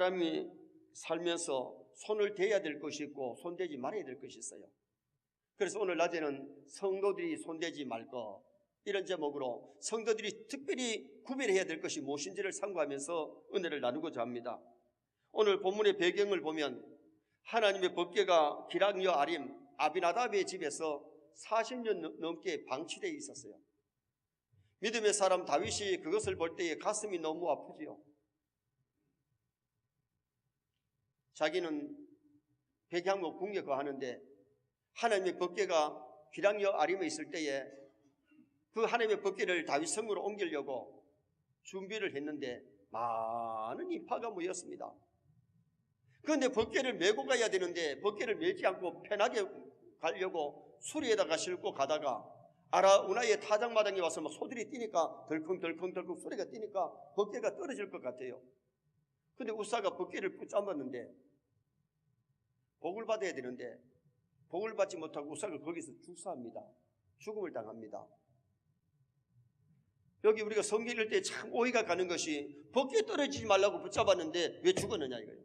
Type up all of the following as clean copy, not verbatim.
사람이 살면서 손을 대야 될 것이 있고 손대지 말아야 될 것이 있어요. 그래서 오늘 낮에는 성도들이 손대지 말 것, 이런 제목으로 성도들이 특별히 구별해야 될 것이 무엇인지를 상고하면서 은혜를 나누고자 합니다. 오늘 본문의 배경을 보면 하나님의 법궤가 기락여 아림 아비나답의 집에서 40년 넘게 방치되어 있었어요. 믿음의 사람 다윗이 그것을 볼 때에 가슴이 너무 아프지요. 자기는 백향목 궁에 거하는데 하나님의 법궤가 기락여 아림에 있을 때에 그 하나님의 법궤를 다윗 성으로 옮기려고 준비를 했는데 많은 인파가 모였습니다. 그런데 법궤를 메고 가야 되는데 법궤를 메지 않고 편하게 가려고 수리에다가 싣고 가다가 아라우나의 타작마당에 와서 막 소들이 뛰니까 덜컹덜컹 소리가 뛰니까 법궤가 떨어질 것 같아요. 근데 우사가 법궤를 붙잡았는데 복을 받아야 되는데 복을 받지 못하고 우사가 거기서 죽사합니다. 죽음을 당합니다. 여기 우리가 성경 읽을 때 참 오해가 가는 것이 법궤 떨어지지 말라고 붙잡았는데 왜 죽었느냐 이거예요.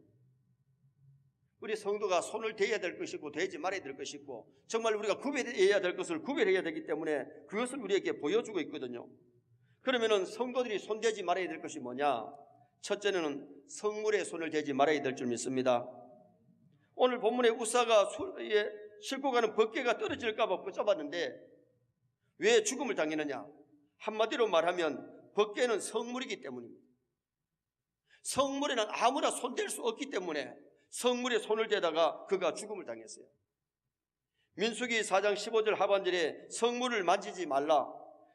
우리 성도가 손을 대야 될 것이고 대지 말아야 될 것이고 정말 우리가 구별해야 될 것을 구별해야 되기 때문에 그것을 우리에게 보여주고 있거든요. 그러면은 성도들이 손대지 말아야 될 것이 뭐냐? 첫째는 성물에 손을 대지 말아야 될 줄 믿습니다. 오늘 본문에 우사가 싣고 가는 법궤가 떨어질까 봐 붙잡았는데 왜 죽음을 당했느냐? 한마디로 말하면 법궤는 성물이기 때문입니다. 성물에는 아무나 손댈 수 없기 때문에 성물에 손을 대다가 그가 죽음을 당했어요. 민수기 4장 15절 하반절에 성물을 만지지 말라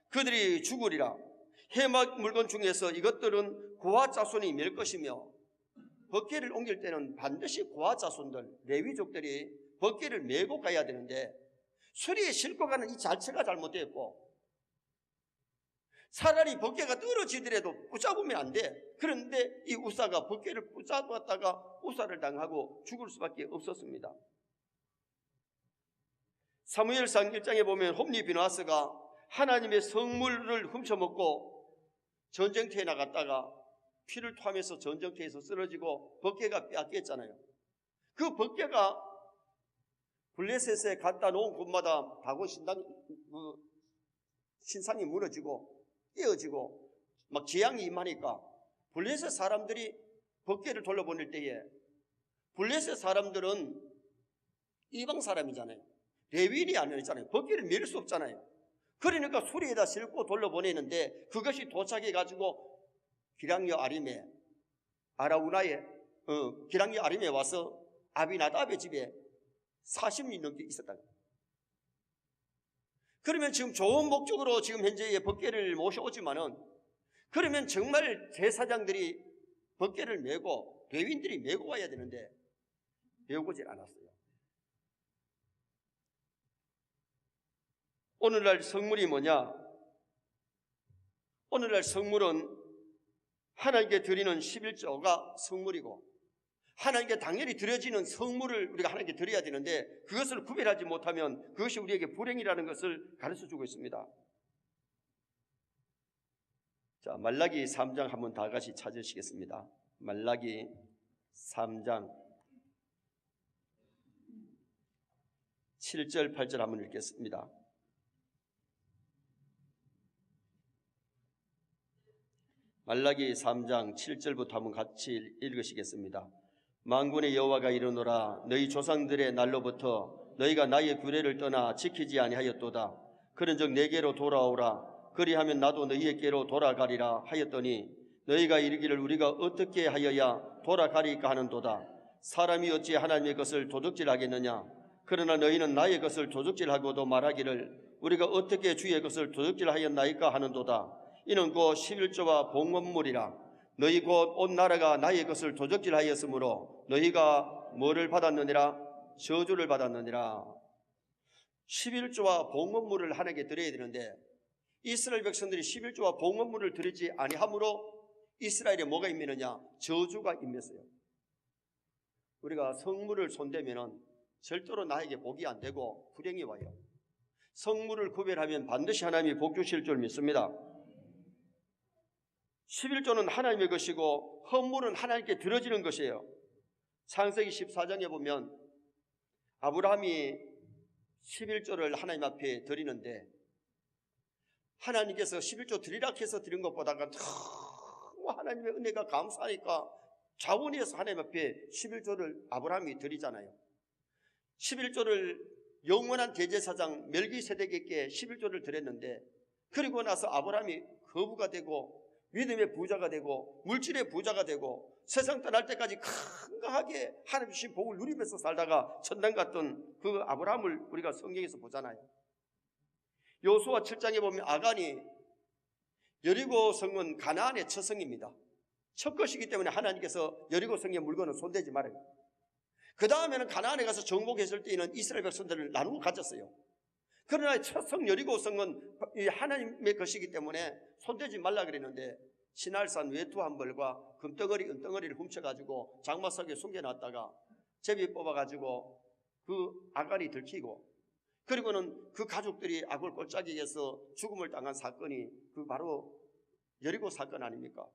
그들이 죽으리라. 해막 물건 중에서 이것들은 고아 자손이 맬 것이며 법궤를 옮길 때는 반드시 고아 자손들 레위족들이 법궤를 메고 가야 되는데 수리에 싣고 가는 이 자체가 잘못되었고 차라리 법궤가 떨어지더라도 붙잡으면 안 돼. 그런데 이 우사가 법궤를 붙잡았다가 우사를 당하고 죽을 수밖에 없었습니다. 사무엘상 1장에 보면 홈리 비나스가 하나님의 성물을 훔쳐먹고 전쟁터에 나갔다가 피를 토하면서 전쟁터에서 쓰러지고 법궤가 빼앗겼잖아요. 그 법궤가 블레셋에 갖다 놓은 곳마다 다곤 신상이 무너지고 깨어지고 막 재앙이 임하니까 블레셋 사람들이 법궤를 돌려보낼 때에 블레셋 사람들은 이방 사람이잖아요. 레위인이 아니잖아요. 법궤를 밀 수 없잖아요. 그러니까 수리에다 싣고 돌려보내는데 그것이 도착해가지고 기락여 아림에 아라우나의 기락여 아림에 와서 아비나답의 집에 40년 넘게 있었다. 그러면 지금 좋은 목적으로 지금 현재의 법궤를 모셔오지만은 그러면 정말 제사장들이 법궤를 메고 레위인들이 메고 와야 되는데 메고 오질 않았어요. 오늘날 성물이 뭐냐? 오늘날 성물은 하나님께 드리는 11조가 성물이고 하나님께 당연히 드려지는 성물을 우리가 하나님께 드려야 되는데 그것을 구별하지 못하면 그것이 우리에게 불행이라는 것을 가르쳐주고 있습니다. 자, 말라기 3장 한번 다 같이 찾으시겠습니다. 말라기 3장 7절 8절 한번 읽겠습니다. 말라기 3장 7절부터 한번 같이 읽으시겠습니다. 만군의 여호와가 이르노라 너희 조상들의 날로부터 너희가 나의 규례를 떠나 지키지 아니하였도다. 그런즉 내게로 돌아오라. 그리하면 나도 너희에게로 돌아가리라 하였더니 너희가 이르기를 우리가 어떻게 하여야 돌아가리까 하는도다. 사람이 어찌 하나님의 것을 도둑질하겠느냐? 그러나 너희는 나의 것을 도둑질하고도 말하기를 우리가 어떻게 주의 것을 도둑질하였나이까 하는도다. 이는 곧 11조와 봉헌물이라. 너희 곧 온 나라가 나의 것을 도적질하였으므로 너희가 뭐를 받았느니라? 저주를 받았느니라. 11조와 봉헌물을 하나님께 드려야 되는데 이스라엘 백성들이 11조와 봉헌물을 드리지 아니함으로 이스라엘에 뭐가 임했느냐? 저주가 임했어요. 우리가 성물을 손대면 절대로 나에게 복이 안 되고 불행이 와요. 성물을 구별하면 반드시 하나님이 복 주실 줄 믿습니다. 11조는 하나님의 것이고 헌물은 하나님께 드려지는 것이에요. 창세기 14장에 보면 아브라함이 11조를 하나님 앞에 드리는데 하나님께서 11조 드리라 해서 드린 것보다가 너무 하나님의 은혜가 감사하니까 자원해서 하나님 앞에 11조를 아브라함이 드리잖아요. 11조를 영원한 대제사장 멜기세덱에게 11조를 드렸는데 그리고 나서 아브라함이 거부가 되고 믿음의 부자가 되고 물질의 부자가 되고 세상 떠날 때까지 건강하게 하나님 주신 복을 누리면서 살다가 천당 갔던 그 아브라함을 우리가 성경에서 보잖아요. 여호수아 7장에 보면 아간이 여리고 성은 가나안의 첫 성입니다. 첫 것이기 때문에 하나님께서 여리고 성의 물건은 손대지 말아요. 그 다음에는 가나안에 가서 정복했을 때에는 이스라엘 백성들을 나누고 가졌어요. 그러나 첫 성 여리고 성은 하나님의 것이기 때문에 손대지 말라 그랬는데 신할산 외투 한 벌과 금덩어리 은덩어리를 훔쳐가지고 장마석에 숨겨놨다가 제비 뽑아가지고 그 아간이 들키고 그리고는 그 가족들이 악을 골짜기에서 죽음을 당한 사건이 그 바로 여리고 사건 아닙니까?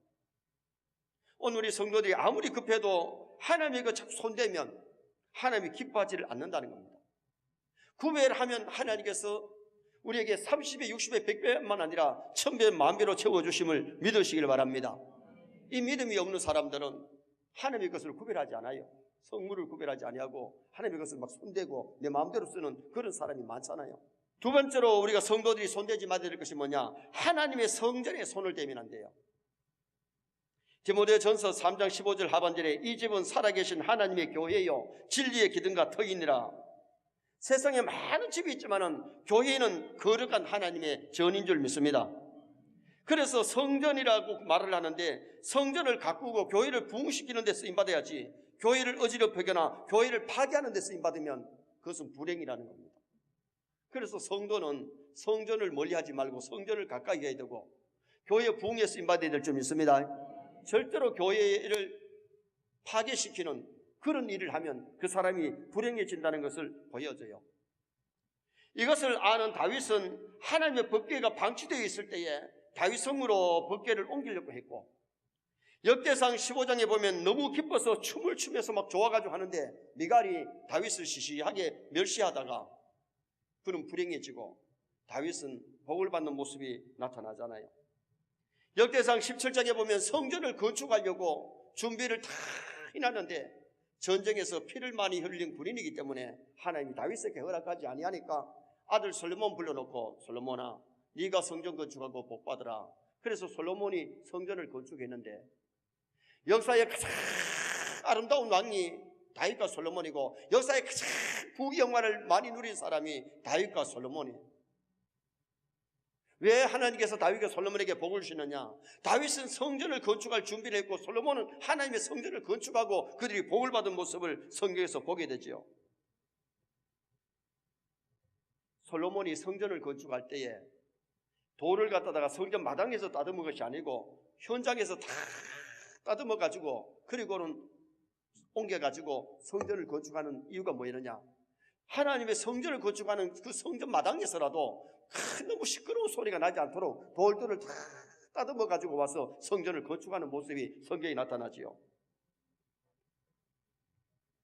오늘 우리 성도들이 아무리 급해도 하나님의 것 자꾸 손대면 하나님이 기뻐하지를 않는다는 겁니다. 구배를 하면 하나님께서 우리에게 30배, 60배, 100배만 아니라 1000배, 10,000배로 채워주심을 믿으시길 바랍니다. 이 믿음이 없는 사람들은 하나님의 것을 구별하지 않아요. 성물을 구별하지 아니하고 하나님의 것을 막 손대고 내 마음대로 쓰는 그런 사람이 많잖아요. 두 번째로 우리가 성도들이 손대지 말아야 될 것이 뭐냐? 하나님의 성전에 손을 대면 안 돼요. 디모데전서 3장 15절 하반절에 이 집은 살아계신 하나님의 교회요 진리의 기둥과 터이니라. 세상에 많은 집이 있지만은 교회는 거룩한 하나님의 전인 줄 믿습니다. 그래서 성전이라고 말을 하는데 성전을 가꾸고 교회를 부흥시키는 데 쓰임받아야지 교회를 어지럽히거나 교회를 파괴하는 데 쓰임받으면 그것은 불행이라는 겁니다. 그래서 성도는 성전을 멀리하지 말고 성전을 가까이 해야 되고 교회 부흥에 쓰임받아야 될 줄 믿습니다. 절대로 교회를 파괴시키는 그런 일을 하면 그 사람이 불행해진다는 것을 보여줘요. 이것을 아는 다윗은 하나님의 법궤가 방치되어 있을 때에 다윗 성으로 법궤를 옮기려고 했고 역대상 15장에 보면 너무 기뻐서 춤을 추면서 막 좋아가지고 하는데 미갈이 다윗을 시시하게 멸시하다가 그는 불행해지고 다윗은 복을 받는 모습이 나타나잖아요. 역대상 17장에 보면 성전을 건축하려고 준비를 다 해놨는데 전쟁에서 피를 많이 흘린 군인이기 때문에 하나님이 다윗에게 허락하지 아니하니까 아들 솔로몬 불러놓고 솔로몬아 네가 성전 건축하고 복받으라. 그래서 솔로몬이 성전을 건축했는데 역사의 가장 아름다운 왕이 다윗과 솔로몬이고 역사의 가장 부귀영화를 많이 누린 사람이 다윗과 솔로몬이에요. 왜 하나님께서 다윗과 솔로몬에게 복을 주시느냐? 다윗은 성전을 건축할 준비를 했고 솔로몬은 하나님의 성전을 건축하고 그들이 복을 받은 모습을 성경에서 보게 되죠. 솔로몬이 성전을 건축할 때에 돌을 갖다가 성전 마당에서 따듬은 것이 아니고 현장에서 다 따듬어 가지고 그리고는 옮겨 가지고 성전을 건축하는 이유가 뭐였느냐? 하나님의 성전을 건축하는 그 성전 마당에서라도 너무 시끄러운 소리가 나지 않도록 돌들을 다 따듬어 가지고 와서 성전을 건축하는 모습이 성경에 나타나지요.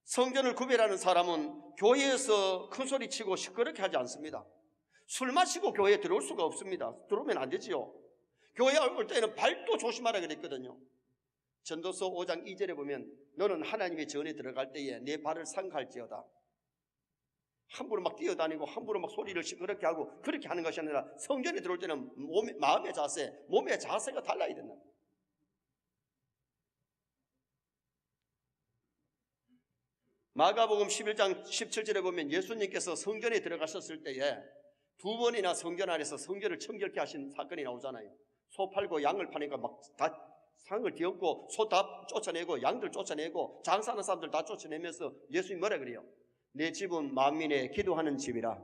성전을 구별하는 사람은 교회에서 큰 소리 치고 시끄럽게 하지 않습니다. 술 마시고 교회에 들어올 수가 없습니다. 들어오면 안 되지요. 교회에 올 때는 발도 조심하라 그랬거든요. 전도서 5장 2절에 보면 너는 하나님의 전에 들어갈 때에 내 발을 상할지어다. 함부로 막 뛰어다니고 함부로 막 소리를 시끄럽게 하고 그렇게 하는 것이 아니라 성전에 들어올 때는 마음의 자세, 몸의 자세가 달라야 된다. 마가복음 11장 17절에 보면 예수님께서 성전에 들어가셨을 때에 2번이나 성전 안에서 성전을 청결케 하신 사건이 나오잖아요. 소 팔고 양을 파니까 막 다 상을 뒤엎고 소 다 쫓아내고 양들 쫓아내고 장사하는 사람들 다 쫓아내면서 예수님이 뭐라 그래요? 내 집은 만민의 기도하는 집이라.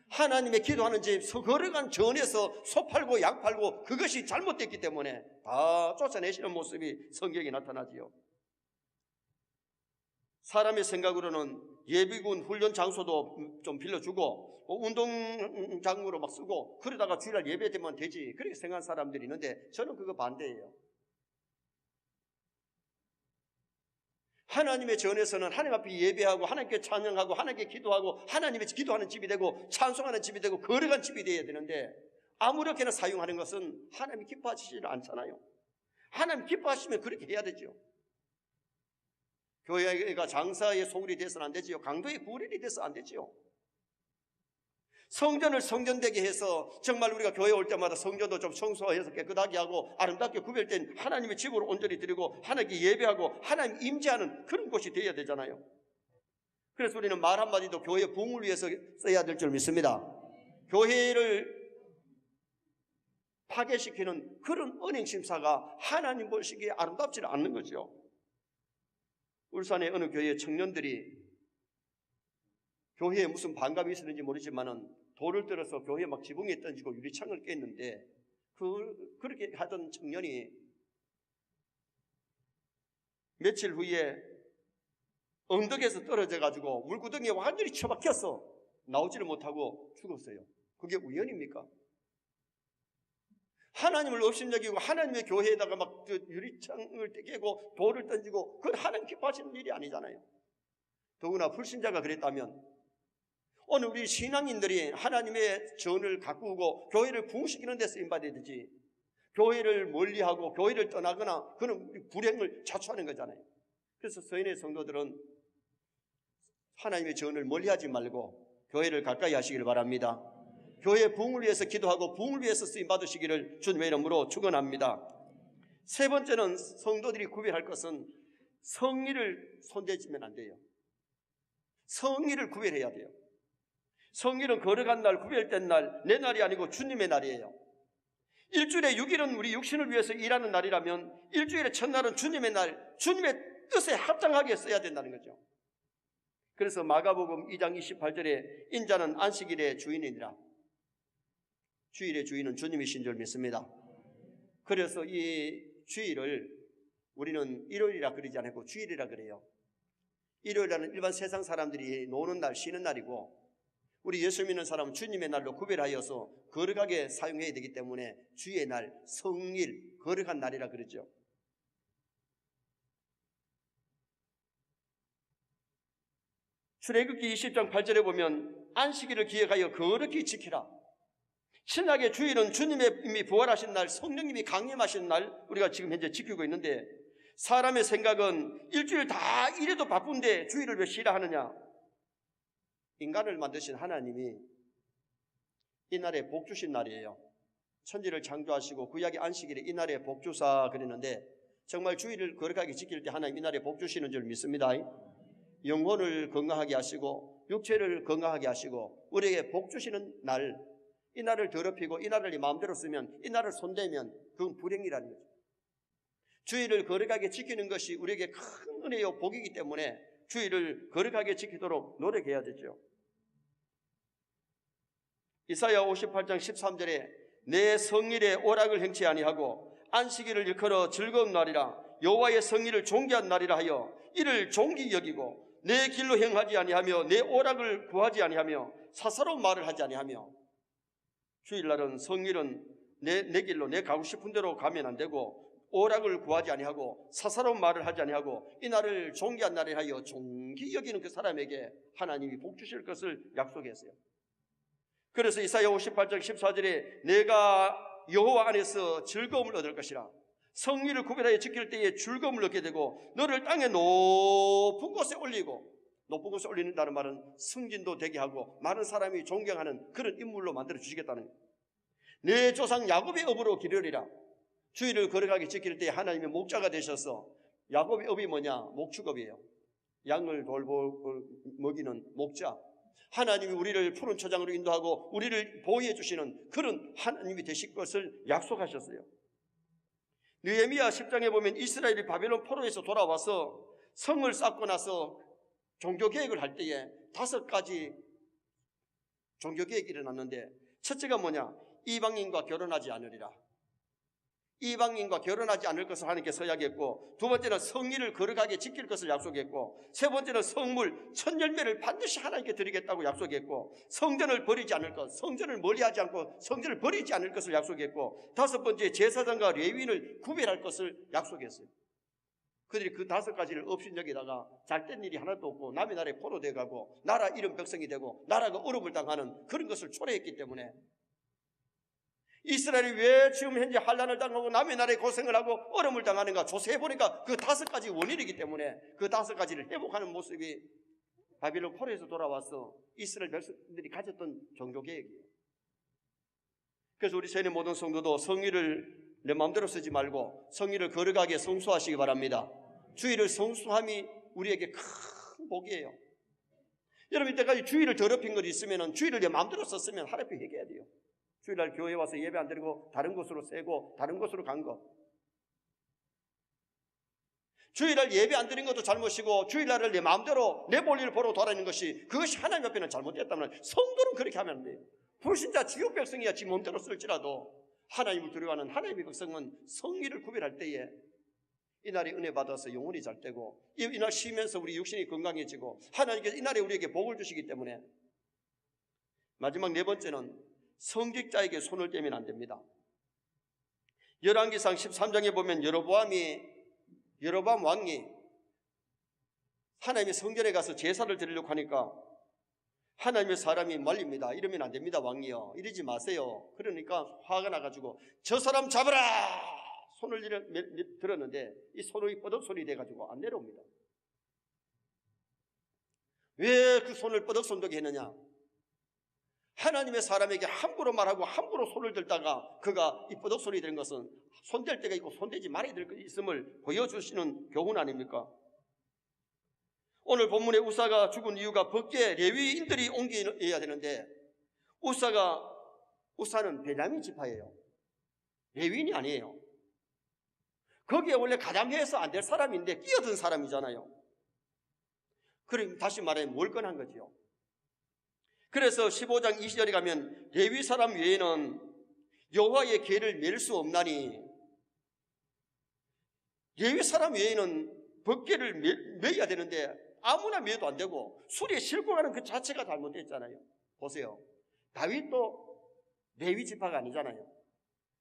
하나님의 기도하는 집, 거룩한 전에서 소 팔고 양 팔고 그것이 잘못됐기 때문에 다 쫓아내시는 모습이 성경에 나타나지요. 사람의 생각으로는 예비군 훈련 장소도 좀 빌려주고 운동장으로 막 쓰고 그러다가 주일날 예배되면 되지, 그렇게 생각하는 사람들이 있는데 저는 그거 반대예요. 하나님의 전에서는 하나님 앞에 예배하고 하나님께 찬양하고 하나님께 기도하고 하나님의 기도하는 집이 되고 찬송하는 집이 되고 거룩한 집이 되어야 되는데, 아무렇게나 사용하는 것은 하나님이 기뻐하시지 않잖아요. 하나님 기뻐하시면 그렇게 해야 되죠. 교회가 장사의 소굴이 돼서는 안 되지요. 강도의 구원이 돼서 안 되지요. 성전을 성전되게 해서 정말 우리가 교회 올 때마다 성전도 좀 청소해서 깨끗하게 하고 아름답게 구별된 하나님의 집으로 온전히 드리고 하나님께 예배하고 하나님 임재하는 그런 곳이 되어야 되잖아요. 그래서 우리는 말 한마디도 교회 부흥을 위해서 써야 될 줄 믿습니다. 교회를 파괴시키는 그런 언행심사가 하나님 보시기에 아름답지 않는 거죠. 울산의 어느 교회 청년들이 교회에 무슨 반감이 있었는지 모르지만은 돌을 들어서 교회 막 지붕에 던지고 유리창을 깼는데 그렇게 하던 청년이 며칠 후에 언덕에서 떨어져 가지고 물구덩이에 완전히 처박혀서 나오지를 못하고 죽었어요. 그게 우연입니까? 하나님을 업신여기고 하나님의 교회에다가 막 유리창을 깨고 돌을 던지고 그건 하나님 기뻐하시는 일이 아니잖아요. 더구나 불신자가 그랬다면 오늘 우리 신앙인들이 하나님의 전을 가꾸고 교회를 부흥시키는 데 쓰임받아야 되지, 교회를 멀리하고 교회를 떠나거나 그런 불행을 자초하는 거잖아요. 그래서 서인의 성도들은 하나님의 전을 멀리하지 말고 교회를 가까이 하시기를 바랍니다. 교회 부흥을 위해서 기도하고 부흥을 위해서 쓰임받으시기를 주님의 이름으로 축원합니다. 세 번째는 성도들이 구별할 것은 성일을 손대지면 안 돼요. 성일을 구별해야 돼요. 성일은 거룩한 날, 구별된 날, 내 날이 아니고 주님의 날이에요. 일주일에 6일은 우리 육신을 위해서 일하는 날이라면 일주일의 첫날은 주님의 날, 주님의 뜻에 합당하게 써야 된다는 거죠. 그래서 마가복음 2장 28절에 인자는 안식일의 주인이니라. 주일의 주인은 주님이신 줄 믿습니다. 그래서 이 주일을 우리는 일요일이라 그러지 않고 주일이라 그래요. 일요일은 일반 세상 사람들이 노는 날, 쉬는 날이고 우리 예수 믿는 사람은 주님의 날로 구별하여서 거룩하게 사용해야 되기 때문에 주의 날, 성일, 거룩한 날이라 그러죠. 출애굽기 20장 8절에 보면 안식일을 기억하여 거룩히 지키라. 신약의 주일은 주님의 이미 부활하신 날, 성령님이 강림하신 날 우리가 지금 현재 지키고 있는데, 사람의 생각은 일주일 다 이래도 바쁜데 주일을 왜 쉬라 하느냐. 인간을 만드신 하나님이 이날에 복 주신 날이에요. 천지를 창조하시고 구약의 안식일에 이날에 복 주사 그랬는데 정말 주일을 거룩하게 지킬 때 하나님 이날에 복 주시는 줄 믿습니다. 영혼을 건강하게 하시고 육체를 건강하게 하시고 우리에게 복 주시는 날, 이 날을 더럽히고 이 날을 마음대로 쓰면, 이 날을 손대면 그건 불행이라는 거죠. 주일을 거룩하게 지키는 것이 우리에게 큰 은혜요 복이기 때문에 주일을 거룩하게 지키도록 노력해야 되죠. 이사야 58장 13절에 내 성일에 오락을 행치 아니하고 안식일을 일컬어 즐거운 날이라 여호와의 성일을 존귀한 날이라 하여 이를 존귀 여기고 내 길로 행하지 아니하며 내 오락을 구하지 아니하며 사사로운 말을 하지 아니하며. 주일날은 성일은 내 길로 내 가고 싶은 대로 가면 안 되고 오락을 구하지 아니하고 사사로운 말을 하지 아니하고 이 날을 존귀한 날이라 하여 존귀 여기는 그 사람에게 하나님이 복 주실 것을 약속했어요. 그래서 이사야 58장 14절에 내가 여호와 안에서 즐거움을 얻을 것이라. 성일을 구별하여 지킬 때에 즐거움을 얻게 되고 너를 땅의 높은 곳에 올리고, 높은 곳에 올린다는 말은 승진도 되게 하고 많은 사람이 존경하는 그런 인물로 만들어 주시겠다는 거예요. 내 조상 야곱의 업으로 기르리라. 주일을 거룩하게 지킬 때 하나님의 목자가 되셔서, 야곱의 업이 뭐냐? 목축업이에요. 양을 돌보 먹이는 목자. 하나님이 우리를 푸른 초장으로 인도하고 우리를 보호해 주시는 그런 하나님이 되실 것을 약속하셨어요. 느헤미야 10장에 보면 이스라엘이 바벨론 포로에서 돌아와서 성을 쌓고 나서 종교개혁을 할 때에 5가지 종교개혁이 일어났는데, 첫째가 뭐냐? 이방인과 결혼하지 않으리라. 이방인과 결혼하지 않을 것을 하나님께 서약했고, 두 번째는 성의를 거룩하게 지킬 것을 약속했고, 세 번째는 성물 첫 열매를 반드시 하나님께 드리겠다고 약속했고, 성전을 버리지 않을 것, 성전을 멀리하지 않고 성전을 버리지 않을 것을 약속했고, 다섯 번째 제사장과 레위인을 구별할 것을 약속했어요. 그들이 그 다섯 가지를 업신여기다가 잘된 일이 하나도 없고 남의 나라에 포로돼 가고 나라 잃은 백성이 되고 나라가 어려움을 당하는 그런 것을 초래했기 때문에, 이스라엘이 왜 지금 현재 환난을 당하고 남의 나라에 고생을 하고 어려움을 당하는가 조사해 보니까 그 다섯 가지 원인이기 때문에 그 다섯 가지를 회복하는 모습이 바빌론 포로에서 돌아와서 이스라엘 백성들이 가졌던 종교개혁이에요. 그래서 우리 세계 모든 성도도 성의를 내 마음대로 쓰지 말고 성의를 거룩하게 성수하시기 바랍니다. 주의를 성수함이 우리에게 큰 복이에요. 여러분, 이때까지 주의를 더럽힌 것이 있으면 주의를 내 마음대로 썼으면 하나님 회개해야 돼요. 주일날 교회 와서 예배 안 드리고 다른 곳으로 새고 다른 곳으로 간 것, 주일날 예배 안 드린 것도 잘못이고 주일날을 내 마음대로 내 볼일을 보러 돌아다니는 것이, 그것이 하나님 앞에는 잘못됐다면 성도는 그렇게 하면 안 돼요. 불신자 지옥 백성이야 지 몸대로 쓸지라도 하나님을 두려워하는 하나님의 백성은 성의를 구별할 때에 이날에 은혜 받아서 영혼이 잘 되고, 이날 쉬면서 우리 육신이 건강해지고 하나님께서 이날에 우리에게 복을 주시기 때문에. 마지막 네 번째는 성직자에게 손을 떼면 안 됩니다. 열왕기상 13장에 보면 여로보암 왕이 하나님의 성전에 가서 제사를 드리려고 하니까 하나님의 사람이 말립니다. 이러면 안 됩니다, 왕이요. 이러지 마세요. 그러니까 화가 나가지고 저 사람 잡아라! 손을 들었는데 이 손이 뻐덕손이 돼가지고 안 내려옵니다. 왜 그 손을 뻐덕손덕이 했느냐? 하나님의 사람에게 함부로 말하고 함부로 손을 들다가 그가 이 뻐덕손이 된 것은 손댈 때가 있고 손대지 말아야 될 것이 있음을 보여주시는 교훈 아닙니까? 오늘 본문에 우사가 죽은 이유가 밖에 레위인들이 옮겨야 되는데, 우사는 베냐민 지파예요. 레위인이 아니에요. 거기에 원래 가담해서 안 될 사람인데 끼어든 사람이잖아요. 그럼 다시 말하면 몰건한 거지요. 그래서 15장 20절에 가면 레위 사람 외에는 여호와의 계를 맬 수 없나니, 레위 사람 외에는 법궤를 매야 되는데 아무나 매도 안 되고 수리에 싣고 가는 그 자체가 잘못됐잖아요. 보세요. 다윗도 레위 지파가 아니잖아요.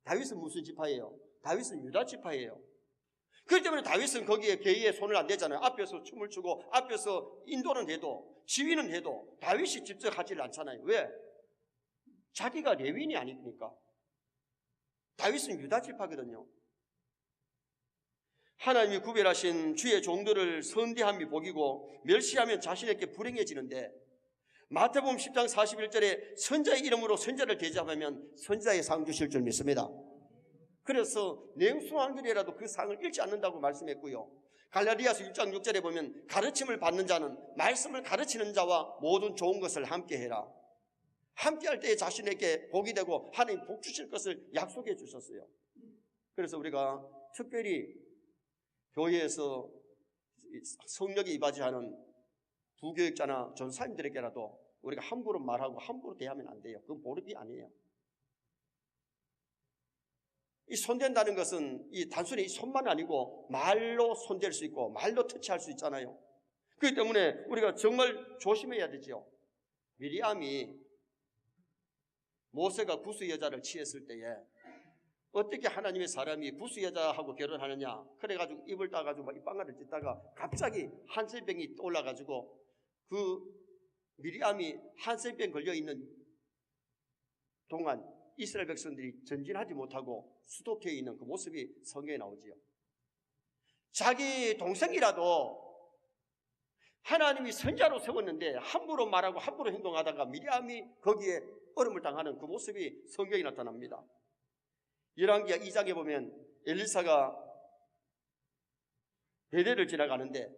다윗은 무슨 지파예요? 다윗은 유다 지파예요. 그렇기 때문에 다윗은 거기에 계에 손을 안 대잖아요. 앞에서 춤을 추고 앞에서 인도는 해도 지휘는 해도 다윗이 직접 하질 않잖아요. 왜? 자기가 레위인이 아니니까. 다윗은 유다 지파거든요. 하나님이 구별하신 주의 종들을 선대함이 복이고 멸시하면 자신에게 불행해지는데, 마태복음 10장 41절에 선자의 이름으로 선자를 대접하면 선자의 상 주실 줄 믿습니다. 그래서 냉수한 글이라도 그 상을 잃지 않는다고 말씀했고요. 갈라디아서 6장 6절에 보면 가르침을 받는 자는 말씀을 가르치는 자와 모든 좋은 것을 함께 해라. 함께 할 때에 자신에게 복이 되고 하나님 복 주실 것을 약속해 주셨어요. 그래서 우리가 특별히 교회에서 성령에 이바지하는 부교육자나 전사님들에게라도 우리가 함부로 말하고 함부로 대하면 안 돼요. 그건 보름이 아니에요. 이 손댄다는 것은 이 단순히 손만 아니고 말로 손댈 수 있고 말로 터치할 수 있잖아요. 그렇기 때문에 우리가 정말 조심해야 되죠. 미리암이 모세가 구스 여자를 취했을 때에 어떻게 하나님의 사람이 구스 여자하고 결혼하느냐, 그래가지고 입을 따가지고 막 이 빵가를 찢다가 갑자기 한센병이 올라가지고 그 미리암이 한센병 걸려있는 동안 이스라엘 백성들이 전진하지 못하고 수독해 있는 그 모습이 성경에 나오지요. 자기 동생이라도 하나님이 선자로 세웠는데 함부로 말하고 함부로 행동하다가 미리암이 거기에 어려움을 당하는 그 모습이 성경에 나타납니다. 열왕기하 2장에 보면 엘리사가 베델을 지나가는데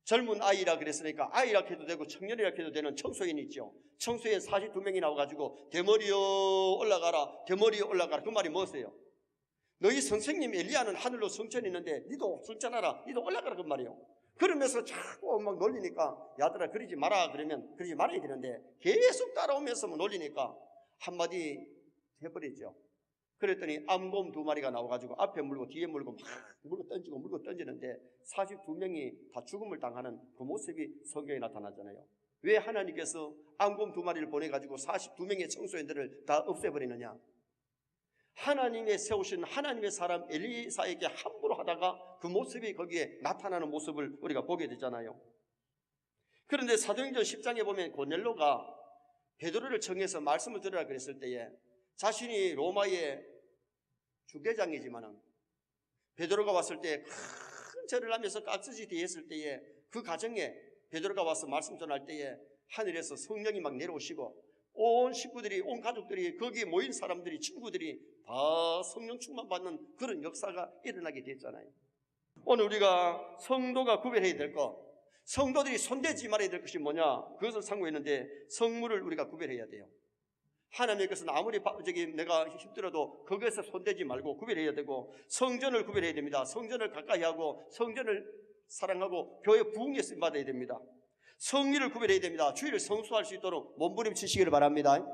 젊은 아이라 그랬으니까 아이라 해도 되고 청년이라 해도 되는 청소년이 있죠. 청소년 42명이 나와가지고 대머리에 올라가라, 대머리에 올라가라. 그 말이 뭐세요? 너희 선생님 엘리야는 하늘로 성전이 있는데 니도 성전하라, 니도 올라가라 그 말이에요. 그러면서 자꾸 막 놀리니까 야들아 그러지 마라 그러면 그러지 말아야 되는데 계속 따라오면서 놀리니까 한마디 해버리죠. 그랬더니 암곰 2마리가 나와가지고 앞에 물고 뒤에 물고 막 물고 던지는데 42명이 다 죽음을 당하는 그 모습이 성경에 나타나잖아요. 왜 하나님께서 암곰 2마리를 보내가지고 42명의 청소년들을 다 없애버리느냐? 하나님의 세우신 하나님의 사람 엘리사에게 함부로 하다가 그 모습이 거기에 나타나는 모습을 우리가 보게 되잖아요. 그런데 사도행전 10장에 보면 고넬로가 베드로를 청해서 말씀을 들으라 그랬을 때에 자신이 로마의 주계장이지만은 베드로가 왔을 때 큰 절을 하면서 깍지지 대했을 때에 그 가정에 베드로가 와서 말씀 전할 때에 하늘에서 성령이 막 내려오시고 온 식구들이, 온 가족들이, 거기에 모인 사람들이, 친구들이 다 성령 충만 받는 그런 역사가 일어나게 됐잖아요. 오늘 우리가 성도가 구별해야 될 것, 성도들이 손대지 말아야 될 것이 뭐냐? 그것을 상고했는데 성물을 우리가 구별해야 돼요. 하나님의 것은 아무리 내가 힘들어도 그것에 손대지 말고 구별해야 되고, 성전을 구별해야 됩니다. 성전을 가까이 하고 성전을 사랑하고 교회 부흥에 쓰임 받아야 됩니다. 성리를 구별해야 됩니다. 주일을 성수할 수 있도록 몸부림치시기를 바랍니다.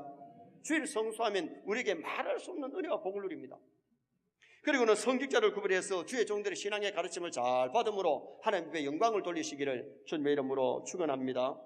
주일을 성수하면 우리에게 말할 수 없는 은혜와 복을 누립니다. 그리고는 성직자를 구별해서 주의 종들의 신앙의 가르침을 잘 받음으로 하나님의 영광을 돌리시기를 주님의 이름으로 축원합니다.